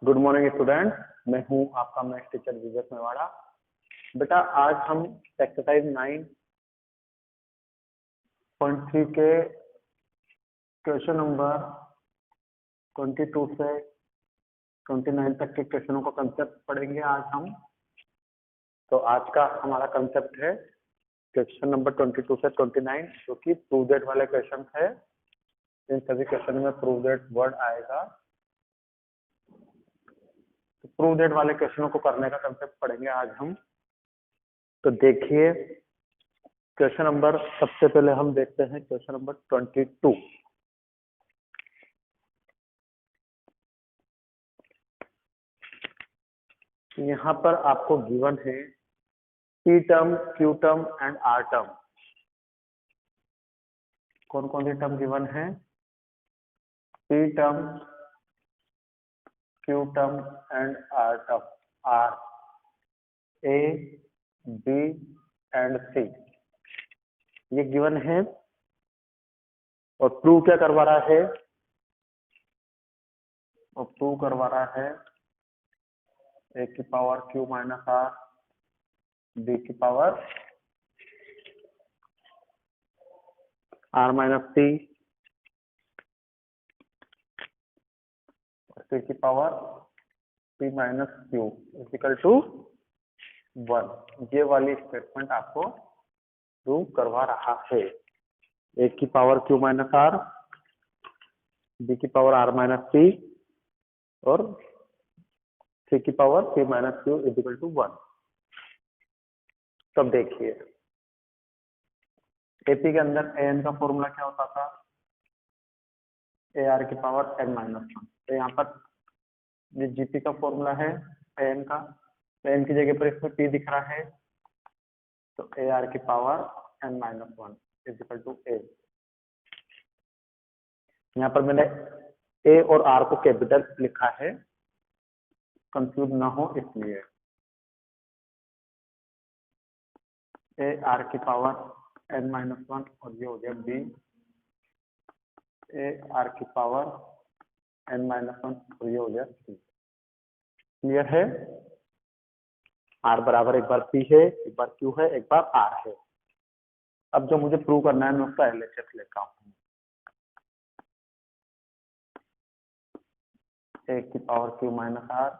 Good morning student, मैं हूं आपका मैथ्स टीचर विवेक मेवाड़ा। बेटा आज हम एक्सरसाइज 9.3 के क्वेश्चन नंबर 22 से 29 तक के क्वेश्चनों का कंसेप्ट पढ़ेंगे आज हम। तो आज का हमारा कंसेप्ट है क्वेश्चन नंबर 22 से 29 जो कि प्रूव दैट वाले क्वेश्चन है। इन सभी क्वेश्चन में प्रूव दैट वर्ड आएगा। तो प्रूव दैट वाले क्वेश्चनों को करने का कंसेप्ट पढ़ेंगे आज हम। तो देखिए क्वेश्चन नंबर, सबसे पहले हम देखते हैं क्वेश्चन नंबर 22। यहाँ पर आपको गिवन है P term, Q term and R term. कौन कौन सी टर्म गिवन है? P term, Q term and R term. R, A, B and C ये गिवन है। और प्रूव क्या करवा रहा है? और प्रूव करवा रहा है ए की power Q minus R, B की power R minus C, C की power P minus Q equal to 1। ये वाली स्टेटमेंट आपको प्रूव करवा रहा है। ए की power Q minus R, B की पावर आर माइनस सी और सी की power P minus Q equal to 1। तब देखिए एपी के अंदर एन का फॉर्मूला क्या होता था? ए आर की पावर एन माइनस 1। तो यहाँ पर जीपी का फॉर्मूला है एन का, एन की जगह पर इसमें पी दिख रहा है। तो ए आर की power N minus 1 equal to A. यहाँ पर मैंने ए और आर को कैपिटल लिखा है, कंफ्यूज ना हो इसलिए। ए आर की पावर एन माइनस 1 और ये हो गया बी ए आर की पावर एन माइनस 1 और ये हो गया सी। क्लियर है? आर बराबर एक बार पी है, एक बार क्यू है, एक बार आर है। अब जो मुझे प्रूव करना है मैं उसका एलएचएस लेता हूँ। ए की power Q minus R,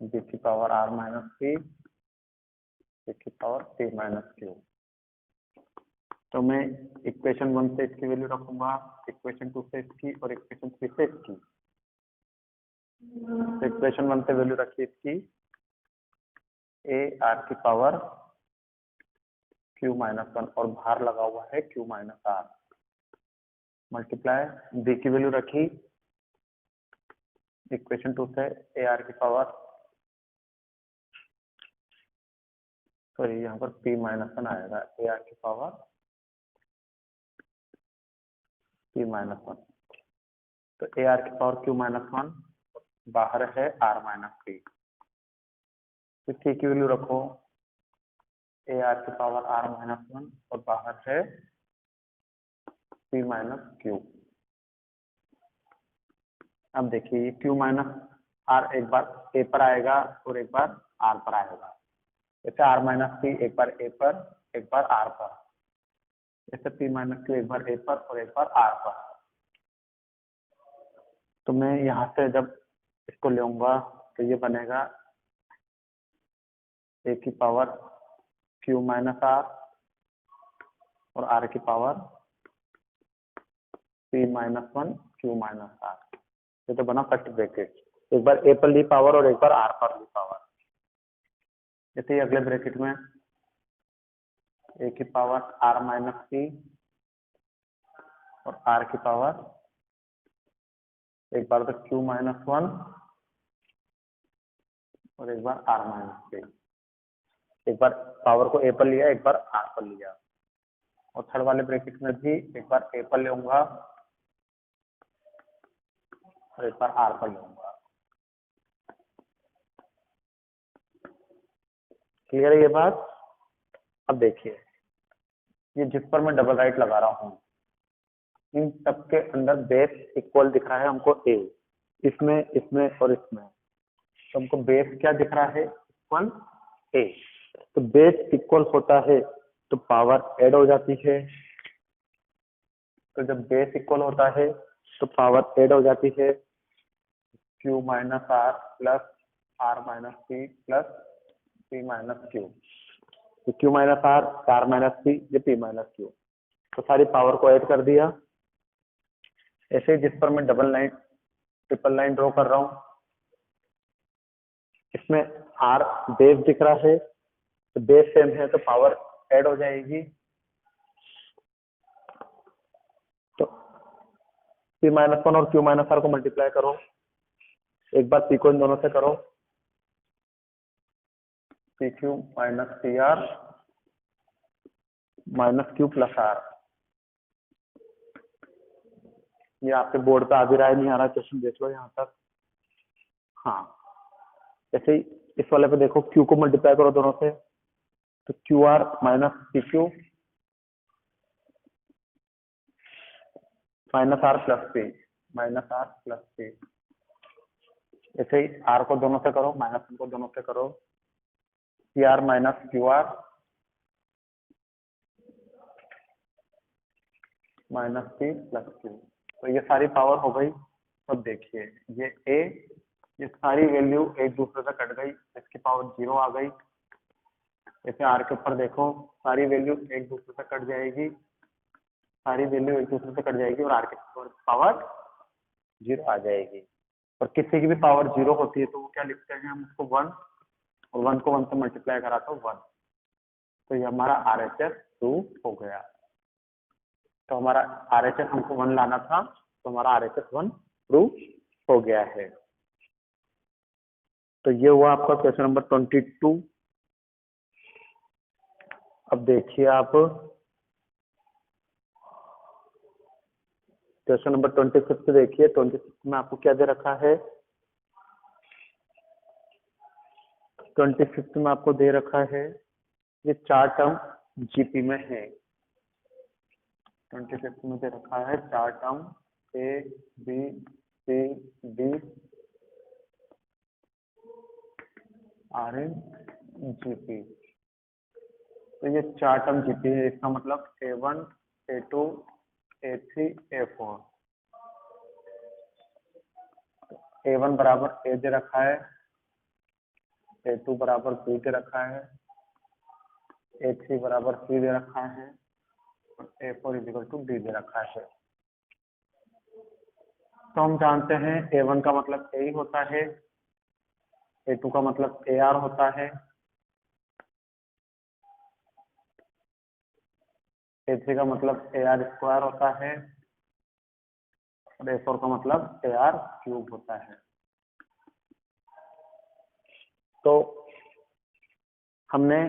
B की power R minus C, C की पावर सी माइनस क्यू। तो मैं इक्वेशन 1 से इसकी वैल्यू रखूंगा, इक्वेशन 2 से इसकी और इक्वेशन 3 से इसकी। तो इक्वेशन 1 से वैल्यू रखी इसकी ए आर की पावर क्यू माइनस 1 और बाहर लगा हुआ है Q minus R multiply B की वैल्यू रखी इक्वेशन 2 से ए आर की पावर, सॉरी यहाँ पर पी माइनस 1 आएगा, ए आर की पावर पी माइनस 1। तो ए आर की पावर क्यू माइनस 1, बाहर है आर माइनस सी। तो सी की वैल्यू रखो ए आर की पावर आर माइनस 1 और बाहर है पी माइनस क्यू। अब देखिए ये क्यू माइनस आर एक बार ए पर आएगा और एक बार आर पर आएगा। जैसे आर माइनस सी एक बार ए पर, एक बार आर पर। जैसे पी माइनस क्यू एक बार ए पर और एक बार आर पर। तो मैं यहाँ से जब इसको लूंगा तो ये बनेगा ए की पावर क्यू माइनस आर और आर की power P minus 1 Q minus R. ये तो बना फर्स्ट ब्रैकेट, एक बार ए पर ली पावर और एक बार आर पर ली पावर। जैसे ही अगले ब्रैकेट में ए की पावर आर माइनस सी और आर की पावर एक बार तो क्यू माइनस 1 और एक बार आर माइनस सी। एक बार पावर को ए पर लिया, एक बार आर पर लिया। और थर्ड वाले ब्रैकेट में भी एक बार ए पर लूंगा और एक बार आर पर लूंगा। क्लियर है ये बात? अब देखिए ये जिस पर मैं डबल राइट लगा रहा हूँ इन सबके अंदर बेस इक्वल दिख रहा है हमको ए। इसमें इसमें और इसमें, तो हमको बेस क्या दिख रहा है, इक्वल ए। तो बेस इक्वल होता है तो पावर ऐड हो जाती है। तो जब बेस इक्वल होता है तो पावर ऐड हो जाती है, Q minus R plus R minus P plus P minus Q. तो Q minus R minus P, ये पी माइनस क्यू। तो सारी पावर को ऐड कर दिया। ऐसे जिस पर मैं double line triple line draw कर रहा हूं, इसमें आर बेस दिख रहा है, तो बेस सेम है तो पावर ऐड हो जाएगी। तो पी माइनस वन और क्यू माइनस आर को मल्टीप्लाई करो, एक बार पी को इन दोनों से करो, P Q minus P R minus Q plus R. ये आपके बोर्ड पे आ भी रहा है, नहीं आ रहा क्वेश्चन देख लो यहाँ तक। हाँ, ऐसे ही इस वाले पे देखो, क्यू को मल्टीप्लाई करो दोनों से, तो Q R minus P Q minus R plus P minus R plus P. ऐसे ही आर को दोनों से करो, माइनस को दोनों से करो, P R minus Q R minus P plus Q. तो ये सारी पावर हो गई। तो देखिए ये ए, ये सारी वैल्यू एक दूसरे से कट गई, इसकी पावर 0 आ गई। जैसे आर के ऊपर देखो, सारी वैल्यू एक दूसरे से कट जाएगी, सारी वैल्यू एक दूसरे से कट जाएगी और आर के ऊपर पावर 0 आ जाएगी। और किसी की भी पावर 0 होती है तो वो क्या लिखते हैं हम उसको 1, और 1 को 1 से मल्टीप्लाई करा तो 1। तो ये हमारा RHS प्रूव हो गया। तो हमारा RHS हमको 1 लाना था, तो हमारा RHS 1 प्रूव हो गया है। तो ये हुआ आपका क्वेश्चन नंबर 22। अब देखिए आप क्वेश्चन नंबर 26 देखिए। 26 में आपको क्या दे रखा है, 26 में आपको दे रखा है ये 4 टर्म जीपी में है। 26 में दे रखा है 4 term A B C D are in GP. तो ये 4 टर्म जीपी है, इसका मतलब A1 A2 A3 A4। A1 बराबर ए दे रखा है, A2 बराबर बी दे रखा है, A3 बराबर सी दे रखा है, और A4 इजिकल टू डी दे रखा है। तो हम जानते हैं A1 का मतलब ए ही होता है, A2 का मतलब AR होता है, A3 का मतलब AR स्क्वायर होता है, और A4 का मतलब AR क्यूब होता है। तो हमने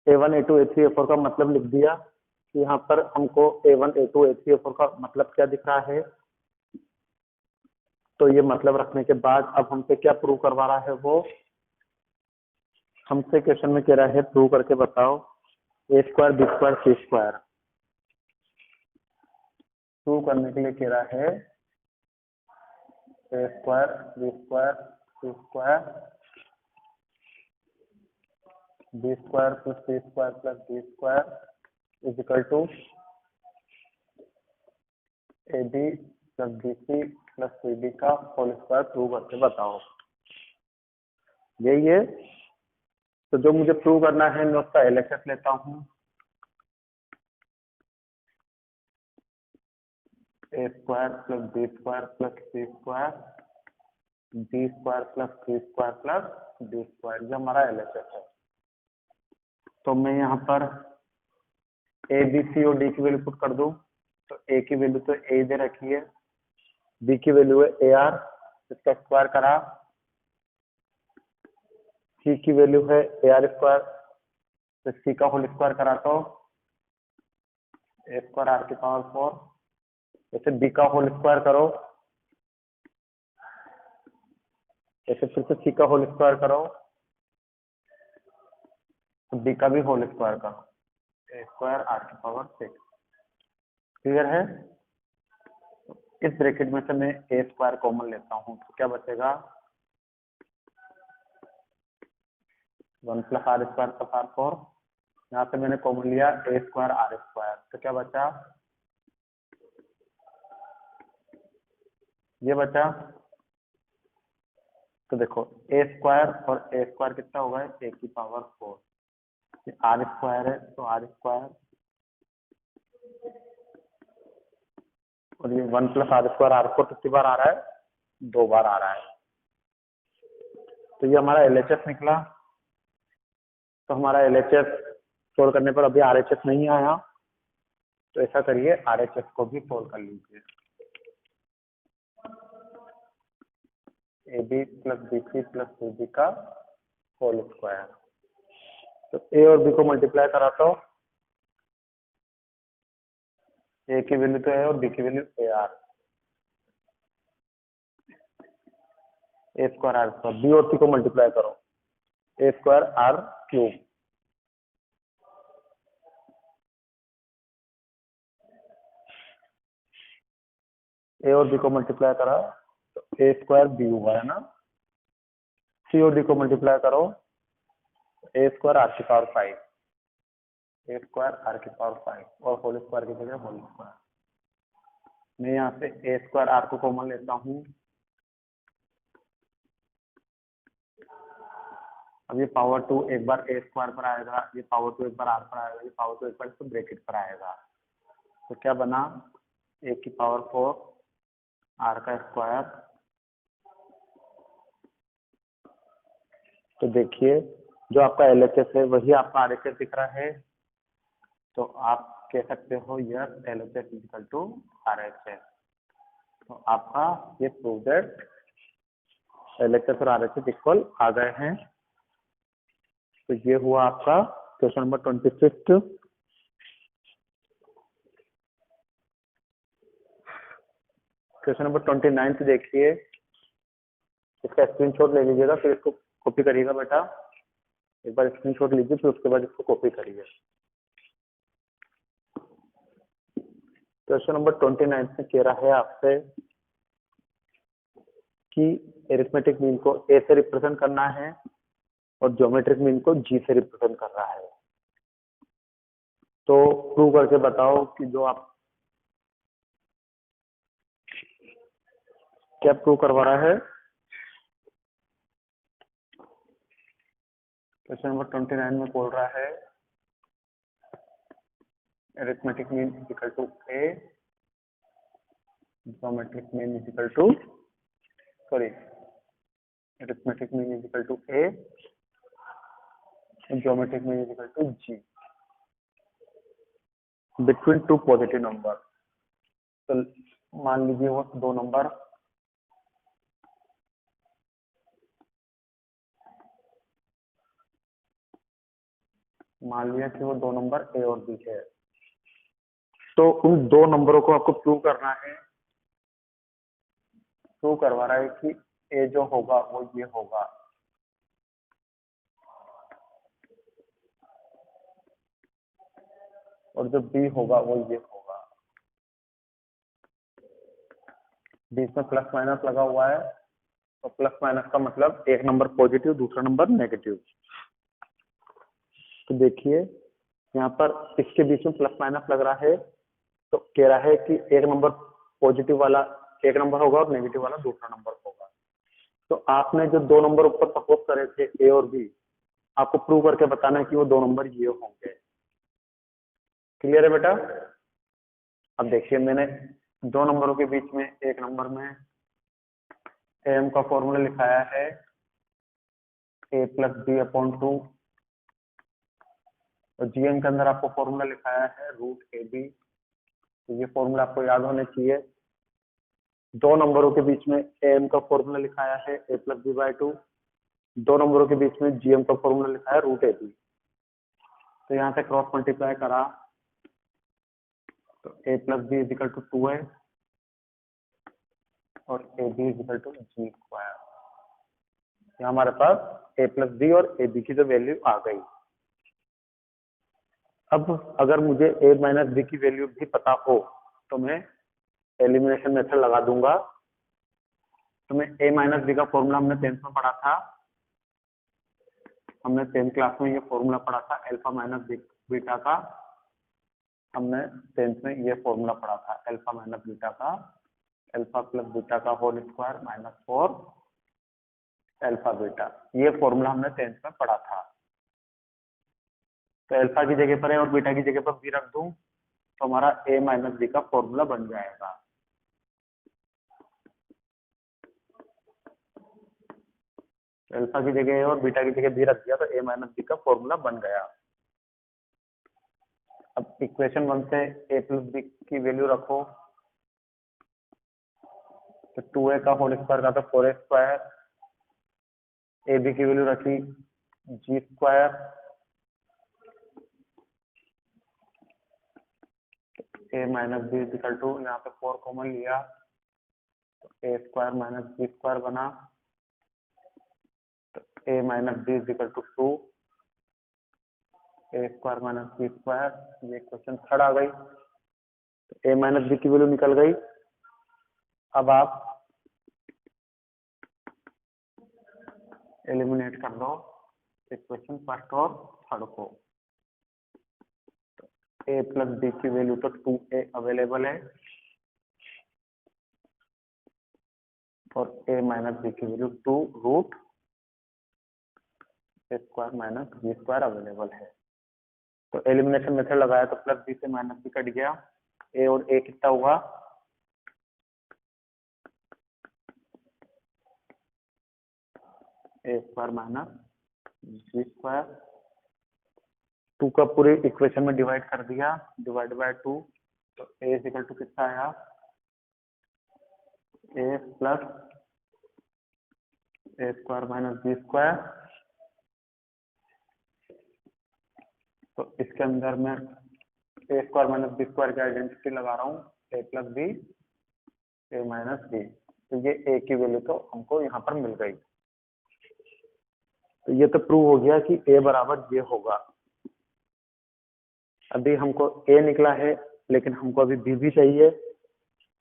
A1 A2 A3 A4 का मतलब लिख दिया। यहाँ पर हमको A1 A2 A3 A4 का मतलब क्या दिख रहा है। तो ये मतलब रखने के बाद अब हमसे क्या प्रूव करवा रहा है, वो हमसे क्वेश्चन में कह रहा है प्रूव करके बताओ A square B square C square. Prove करने के लिए कह रहा है A square B square C square B square plus C square plus D square is equal to A B plus B C plus C D का whole square prove करके बताओ। यही है। तो जो मुझे प्रूव करना है मैं उसका LHS लेता हूँ। A square plus B square plus C square B square plus C square plus D square, ये हमारा LHS है। तो मैं यहाँ पर ए बी सी और डी की वैल्यू पुट कर दूं, तो ए की वैल्यू तो ए दे रखी है, बी की वैल्यू है AR, इसका स्क्वायर करा, सी की वैल्यू है AR स्क्वायर, तो सी का होल स्क्वायर करा तो ए स्क्वायर आर की पावर 4। जैसे बी का होल स्क्वायर करो, ऐसे फिर से सी का होल स्क्वायर करो, तो बी का भी होल स्क्वायर करो, ए स्क्वायर आर की पावर 6। क्लियर है। इस ब्रैकेट में से मैं ए स्क्वायर कॉमन लेता हूँ तो क्या बचेगा 1 + r² + r4। यहाँ से मैंने कॉमन लिया ए स्क्वायर r स्क्वायर, तो क्या बचा, ये बचा। तो देखो ए स्क्वायर और ए स्क्वायर कितना होगा, ए की पावर 4। आर स्क्वायर है तो आर स्क्वायर, और ये 1 + r² r4 कितनी बार आ रहा है, 2 बार आ रहा है। तो ये हमारा LHS निकला। तो हमारा LHS सोल्व करने पर अभी RHS नहीं आया, तो ऐसा करिए RHS को भी सोल्व कर लीजिए। AB + BC + CB का होल स्क्वायर। तो A और B को मल्टीप्लाई करा तो A की वैल्यू तो है और B की value AR, A square R square. B और C को मल्टीप्लाई करो, A square R cube. A और B को मल्टीप्लाई करा तो A स्क्वायर B हुआ है ना। C और D को मल्टीप्लाई करो, A स्क्वायर R की पावर 5, A स्क्वायर R की पावर 5 और होल स्क्वायर की जगह होल स्क्वायर। मैं यहाँ से A स्क्वायर R को कॉमन लेता हूँ। अब ये पावर 2 एक बार A स्क्वायर पर आएगा, ये पावर 2 एक बार R पर आएगा, ये पावर 2 एक बार इसको ब्रैकेट पर आएगा। तो क्या बना, A की पावर 4 R का स्क्वायर। तो देखिए जो आपका LHS है वही आपका RHS दिख रहा है। तो आप कह सकते हो यस LHS = RHS। तो आपका ये प्रूव दैट LHS और RHS इक्वल आ गए हैं। तो ये हुआ आपका क्वेश्चन नंबर 26। क्वेश्चन नंबर 29 देखिए, इसका स्क्रीनशॉट ले लीजिएगा, फिर इसको कॉपी करिएगा बेटा। एक बार स्क्रीनशॉट लीजिए फिर उसके बाद इसको कॉपी करिए। क्वेश्चन नंबर 29 में कह रहा है आपसे कि एरिथमेटिक मीन को ए से रिप्रेजेंट करना है और ज्योमेट्रिक मीन को जी से रिप्रेजेंट कर रहा है। तो प्रूव करके बताओ कि जो आप क्या प्रूव करवा रहा है। क्वेश्चन नंबर 29 में बोल रहा है arithmetic mean = a, geometric mean arithmetic mean = a, geometric mean = g between two positive number। तो मान लीजिए वो दो नंबर मान लिया कि वो दो नंबर ए और बी है। तो उन दो नंबरों को आपको प्रूव करना है। प्रूव करवा रहा है कि ए जो होगा वो ये होगा, और जो बी होगा वो ये होगा। बीच में प्लस माइनस लगा हुआ है, तो प्लस माइनस का मतलब एक नंबर पॉजिटिव दूसरा नंबर नेगेटिव। तो देखिए यहाँ पर इसके बीच में प्लस माइनस लग रहा है, तो कह रहा है कि एक नंबर पॉजिटिव वाला एक नंबर होगा और नेगेटिव वाला दूसरा नंबर होगा। तो आपने जो दो नंबर ऊपर सपोज करे थे ए और बी, आपको प्रूव करके बताना है कि वो दो नंबर ये होंगे। क्लियर है बेटा। अब देखिए मैंने दो नंबरों के बीच में एक नंबर में एम का फॉर्मूला लिखाया है a + b/2, और जीएम के अंदर आपको फॉर्मूला लिखाया है √ab। तो ये फॉर्मूला आपको याद होने चाहिए। दो नंबरों के बीच में एम का फॉर्मूला लिखाया है a + b/2, दो नंबरों के बीच में जीएम का फॉर्मूला लिखा है √ab। तो यहाँ से क्रॉस मल्टीप्लाई करा तो a + b = 2 है और ab = g²। यहाँ हमारे पास a + b और ab की जो वैल्यू आ गई। अब अगर मुझे a - b की वैल्यू भी पता हो तो मैं एलिमिनेशन मेथड लगा दूंगा। तो मैं a माइनस बी का फॉर्मूला हमने 10th में पढ़ा था, हमने 10th क्लास में ये फॉर्मूला पढ़ा था अल्फा माइनस बीटा का। हमने 10th में ये फॉर्मूला पढ़ा था अल्फा माइनस बीटा का, अल्फा प्लस बीटा का whole square minus 4 alpha beta. ये फॉर्मूला हमने 10th में पढ़ा था। तो अल्फा की जगह पर है और बीटा की जगह पर बी रख दूं तो हमारा a माइनस बी का फॉर्मूला बन जाएगा। अल्फा की जगह और बीटा की जगह बी रख दिया तो a माइनस बी का फॉर्मूला बन गया। अब इक्वेशन 1 से a प्लस बी की वैल्यू रखो तो 2a का होल स्क्वायर का तो 4a स्क्वायर, ए बी की वैल्यू रखी g square, a minus B equal to, यहाँ पे 4 कॉमन लिया तो a square minus B square बना, तो a minus B equal to 2, a square minus B square. ये इक्वेशन 3 आ गई। तो a माइनस बी की वैल्यू निकल गई। अब आप एलिमिनेट कर दो इक्वेशन फर्स्ट और थर्ड को। तो a प्लस बी की वैल्यू तो 2a अवेलेबल है और a माइनस बी की value 2 root a square minus B square available है। तो एलिमिनेशन मेथड लगाया तो प्लस बी से माइनस बी कट गया, a और a कितना हुआ a square minus B square. 2 का पूरे इक्वेशन में डिवाइड कर दिया, डिवाइड बाय 2, तो a इज इक्वल टू कितना आया a plus a square minus B square. तो इसके अंदर मैं a square minus B square की आइडेंटिटी लगा रहा हूँ, a plus B a minus B. तो ये a की वैल्यू तो हमको यहाँ पर मिल गई। तो ये तो प्रूव हो गया कि a बराबर ये होगा। अभी हमको a निकला है लेकिन हमको अभी b भी चाहिए।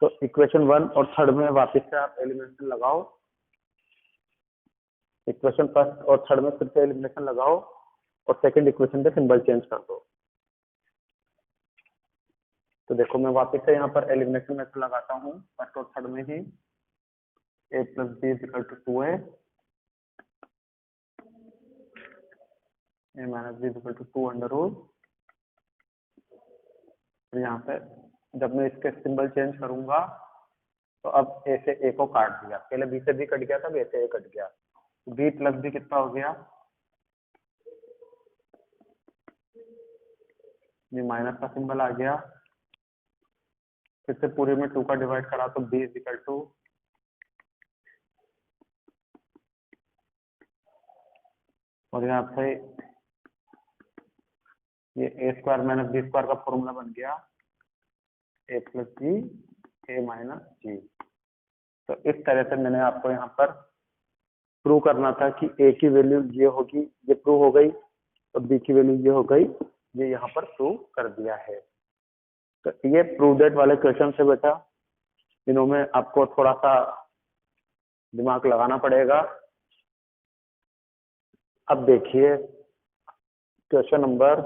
तो इक्वेशन 1 और 3 में वापस से आप एलिमिनेशन लगाओ, इक्वेशन फर्स्ट और 3 में फिर से एलिमिनेशन लगाओ और सेकंड इक्वेशन पे सिंबल चेंज कर दो। तो देखो मैं वापस से यहाँ पर एलिमिनेशन मेथड लगाता हूँ फर्स्ट और 3 में ही। a plus B equal to 2a, a minus B equal to 2 under root. यहाँ पे जब मैं इसके सिंबल चेंज करूंगा तो अब a से a को काट दिया, पहले b से b कट गया था, b से a कट गया। b प्लस b कितना हो गया, ये माइनस का सिंबल आ गया। फिर से पूरे में 2 का डिवाइड करा तो b इज इक्वल टू, और यहाँ पे ये a square minus B square का फॉर्मूला बन गया a plus B a minus G. तो इस तरह से मैंने आपको यहाँ पर प्रूव करना था कि a की वैल्यू ये होगी, ये प्रूव हो गई, और b की वैल्यू ये हो गई, ये यहाँ पर प्रूव कर दिया है। तो ये प्रूव दैट वाले क्वेश्चन से बेटा इन्होंने आपको थोड़ा सा दिमाग लगाना पड़ेगा। अब देखिए क्वेश्चन नंबर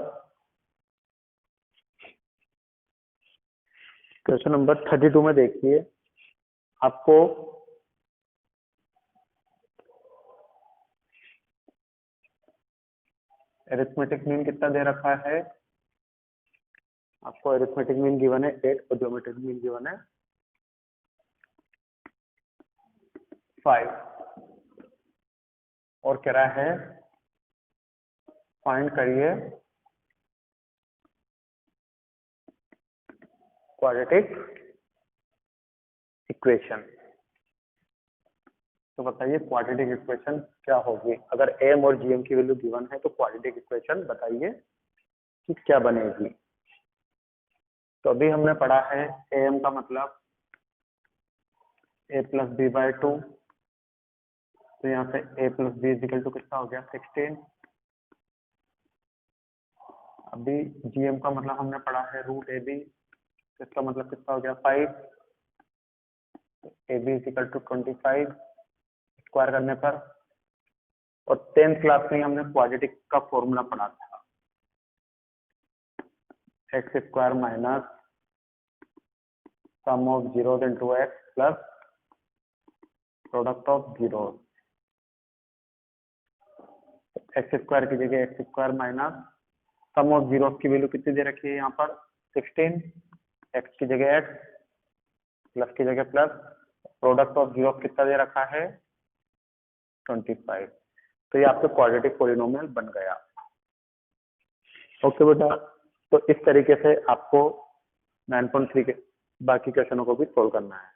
32 में देखिए, आपको अरिथमेटिक मीन कितना दे रखा है, आपको अरिथमेटिक मीन गिवन है 8 और ज्योमेट्रिक मीन गिवन है 5, और कह रहा है फाइंड करिए क्वाड्रेटिक इक्वेशन। तो बताइए क्वाड्रेटिक इक्वेशन क्या होगी, अगर एम और जीएम की वैल्यू गिवन है तो क्वाड्रेटिक इक्वेशन बताइए कि क्या बनेगी। तो अभी हमने पढ़ा है एम का मतलब a प्लस बी बाई 2, तो यहाँ पे a plus B equal to कितना हो गया 16। अभी जीएम का मतलब हमने पढ़ा है रूट ए बी, इसका मतलब कितना हो गया 5। A B is equal to 25 square करने पर, और 10th क्लास में हमने क्वाड्रेटिक का फॉर्मूला पढ़ा था, x square minus sum of zeros into x plus product of zeros. X square की जगह x square minus sum of zeros की वैल्यू कितनी दे रखी है यहाँ पर 16, एक्स की जगह एक्स प्लस की जगह प्लस, प्रोडक्ट ऑफ जीरोस कितना दे रखा है 25। तो ये आपका क्वाड्रेटिक पॉलिनोमियल बन गया। ओके बेटा, तो इस तरीके से आपको 9.3 के बाकी क्वेश्चनों को भी सोल्व करना है।